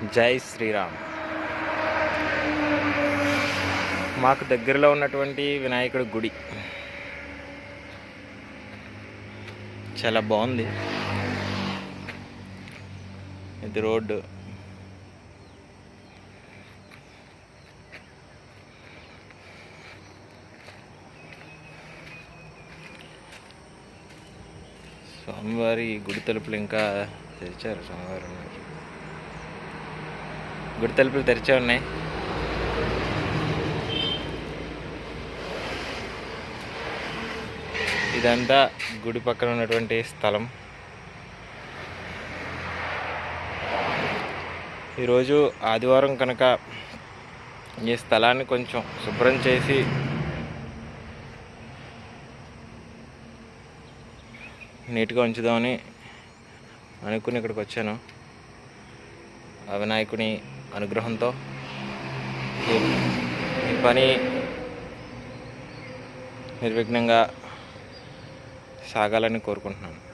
జై శ్రీరామ్. మాకు దగ్గరలో ఉన్నటువంటి వినాయకుడి గుడి చాలా బాగుంది. ఇది రోడ్డు. స్వామివారి గుడి తలుపులు ఇంకా తెరిచారు. స్వామివారి గుడి తలుపులు తెరిచే ఉన్నాయి. ఇదంతా గుడి పక్కన ఉన్నటువంటి స్థలం. ఈరోజు ఆదివారం కనుక ఈ స్థలాన్ని కొంచెం శుభ్రం చేసి నీట్గా ఉంచుదామని అనుకుని ఇక్కడికి వచ్చాను. ఆ వినాయకుని అనుగ్రహంతో ఈ పని నిర్విఘ్నంగా సాగాలని కోరుకుంటున్నాను.